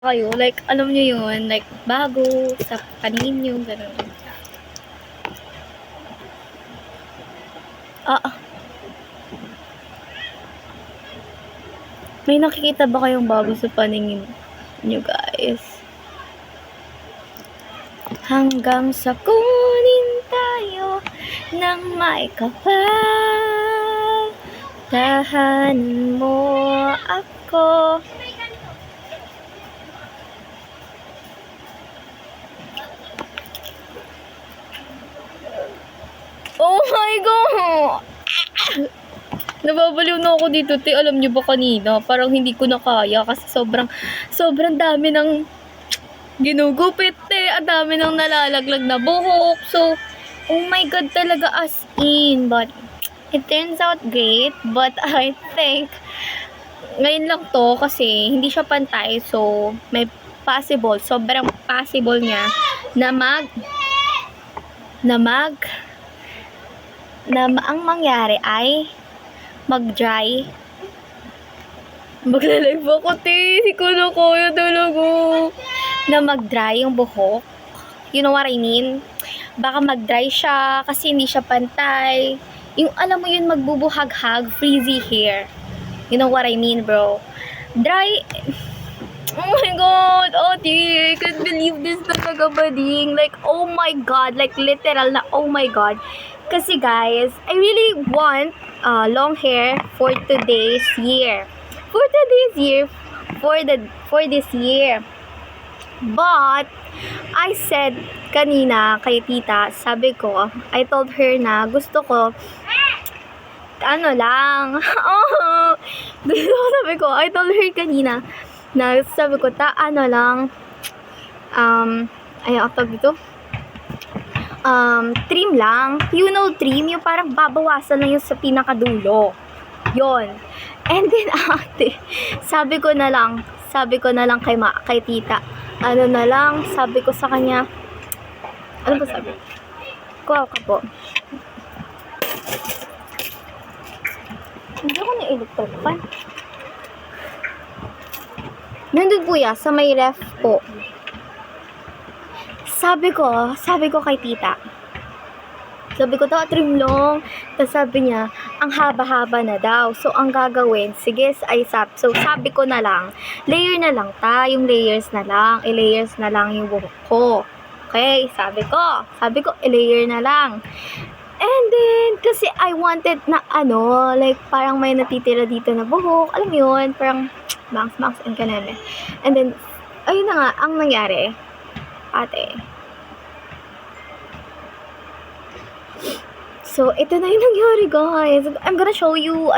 kayo, like, alam nyo yun, like, bago, sa paningin nyo, gano'n. May nakikita ba kayong bago sa paningin nyo, guys? Hanggang sa kunin tayo ng may kapal, tahanan mo ako. Oh my God! Nababaliw na ako dito, te. Alam niyo ba kanina, parang hindi ko na kaya kasi sobrang dami ng ginugupit, te. Ang dami ng nalalaglag na buhok. So, oh my God talaga, as in. But, it turns out great. But, I think, ngayon lang to kasi hindi siya pantay. So, may sobrang possible niya na ang mangyari ay mag-dry. Magla-live ako, te. Si kuno ko yun talaga. Na mag-dry yung buhok. You know what I mean? Baka mag-dry siya kasi hindi siya pantay. Yung alam mo yun, magbubuhag-hag, frizzy hair. You know what I mean, bro? Dry. Oh my God. Oh, dear. I can't believe this talaga, bading. Like, oh my God. Like, literal na, oh my God. Kasi, guys, I really want long hair for today's year. For this year. But, I said kanina kay tita, sabi ko, I told her na gusto ko, ano lang, I told her kanina, na sabi ko, ano lang, trim lang. You know, trim, yung parang babawasan lang yung sa pinakadulo. Yon. And then, sabi ko na lang kay tita, ano na lang, sabi ko sa kanya, ano ba sabi? Kuha ka po. Hindi ako na-electric fan. Nandun po ya, sa may ref po. Sabi ko kay tita. Sabi ko, trim long. Tapos sabi niya, ang haba-haba na daw. So, ang gagawin, sige, so sabi ko na lang, layer na lang yung layers na lang. I-layers na lang yung buhok ko. Okay, sabi ko, i-layer na lang. And then, kasi I wanted na like, parang may natitira dito na buhok. Alam mo yun, parang, bangs, and kaneme. And then, ayun na nga, ang nangyari, ate. So, ito na yung nangyari, guys. I'm gonna show you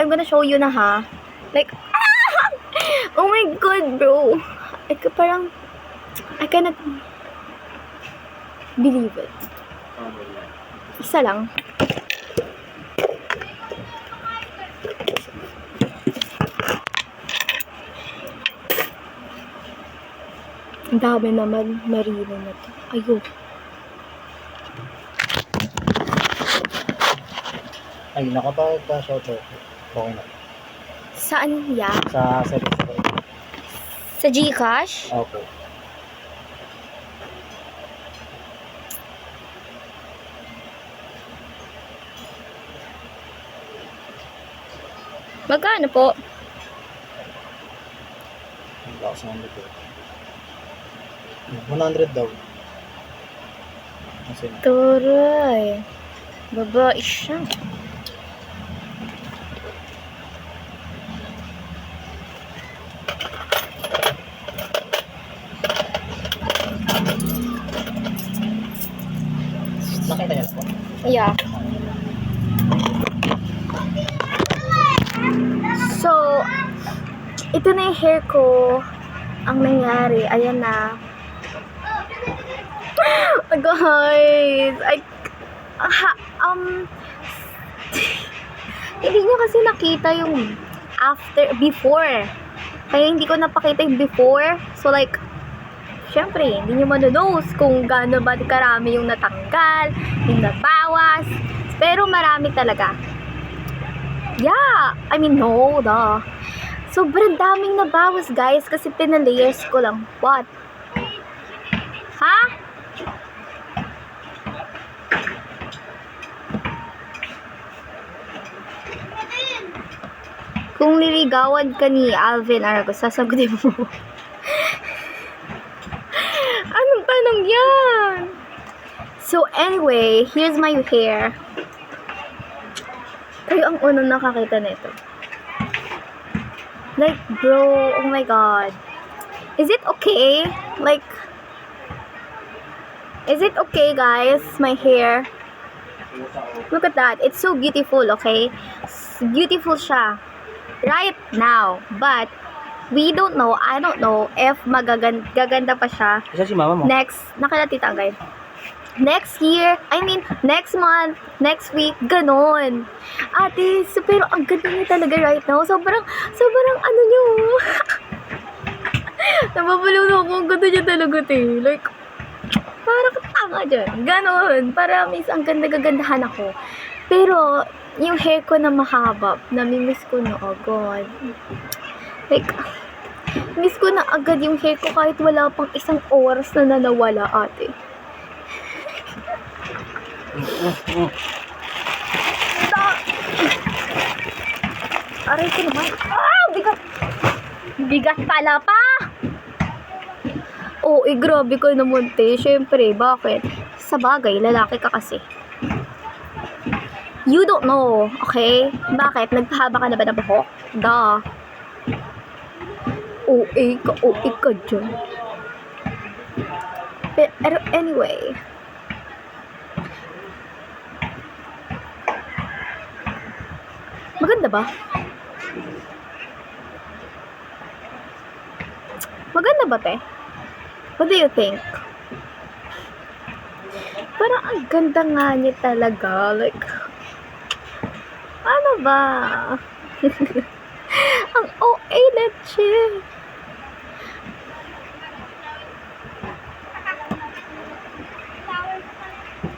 na, ha. Like, oh my God, bro. I cannot believe it. Isa lang. Ang dami naman marino na to. Ayun. Ay, nakapagod pa siya ito. Okay na. Saan ya? Sa service ko. Sa GCash? Okay. Magkano po? Ang lakas naman dito. 100 daw. Kasi Turay. Babae siya. nakita niya po. Yeah. So, ito na yung hair ko. Ang nangyari, ayan na. Guys, hindi nyo kasi nakita yung before. Kaya hindi ko napakita yung before. So like, syempre, hindi nyo manonos kung gaano ba karami yung natanggal, yung nabawas. Pero marami talaga. Yeah, I mean, no, duh. Sobrang daming nabawas, guys, kasi pinalayers ko lang. What? Ha? Kung liligawan ka ni Alvin Aragos, sasagutin mo. Anong tanong yan? So anyway, here's my hair. Kayo ang unang nakakita nito. Like, bro, oh my god. Is it okay? Like, is it okay, guys? My hair. Look at that. It's so beautiful, okay? Beautiful siya. Right now. But, we don't know, I don't know if gaganda pa siya Isa si mama mo. next, nakilala guys. Next year, I mean, next month, next week, ganon. Ate, so, pero ang ganda niya talaga right now. Sobrang ano niyo. Nababalaw na ako, ang ganda niya talaga, te. Like, parang tanga dyan. Ganon. Para miss, ang ganda-gagandahan ako. Pero, yung hair ko na mahaba, namimiss ko na agad. Like, miss ko na agad yung hair ko kahit wala pang isang oras na nawala, ate. Aray ko naman. Ah, bigat. Bigat pala pa. Oo, grabe ka naman, te. Siyempre, bakit? Sa bagay, lalaki ka kasi. You don't know, okay? Bakit? Nagpahaba ka na ba ng buhok? Duh. OA ka dyan. Pero anyway. Maganda ba? Maganda ba, te? What do you think? Parang ang ganda nga niya talaga. Like, ano ba? Ang OA na chill.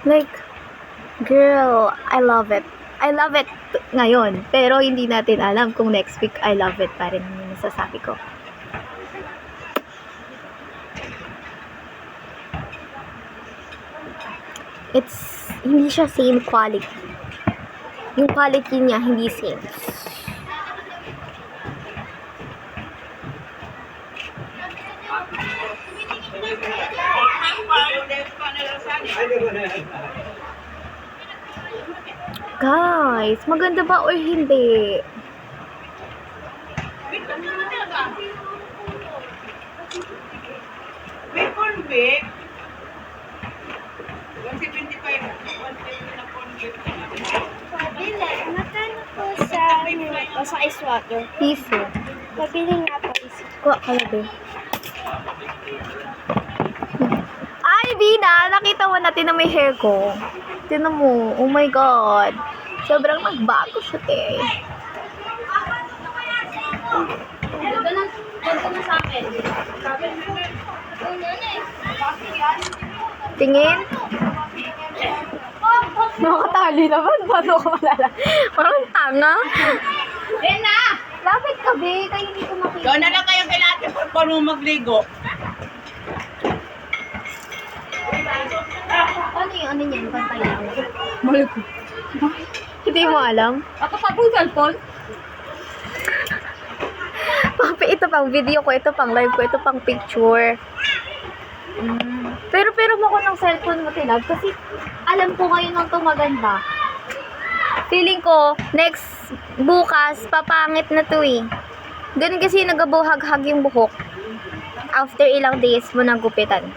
Like, girl, I love it. I love it ngayon. Pero hindi natin alam kung next week I love it pa rin yung masasabi ko. Hindi siya same quality. Yung quality niya, hindi same. Guys, maganda ba or hindi? May corn beef. 175. 150 na corn beef. Pabili, magkano po sa, sa ice water? Piso. Pabili nga po isa. Kuha ka na, babe. Ay, Bina! Nakita mo natin na may hair ko. Tinan mo. Oh my God. Sobrang nagbago siya, te. Tingin? Nakatali naman. Paano ko malala? Parang tanga. Ena! Lapit ka, be. Kaya hindi ko makita. Doon na lang kayo kay ate para magligo. Ano niyan? Pantay lang. Mahal ko. Hindi mo alam? Ako pa po cellphone. Papi, ito pang video ko, ito pang live ko, ito pang picture. Pero mo ko ng cellphone mo, Tinag, kasi alam ko ngayon ang maganda. Feeling ko, next bukas, papangit na to eh. Ganun kasi nagabuhag-hag yung buhok. After ilang days mo nang gupitan.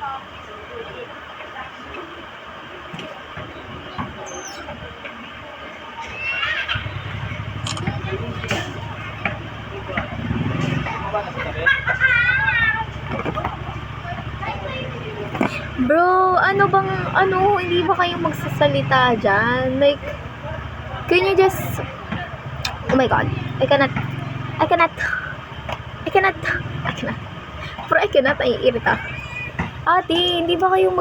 Bro, hindi ba kayong magsasalita dyan? Like, can you just, oh my God, I cannot, naiirita. Ate, hindi ba kayong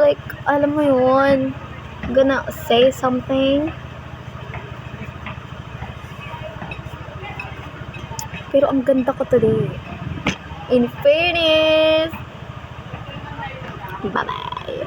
like, alam mo yun, gonna say something? Pero ang ganda ko today. In fairness. Bye-bye.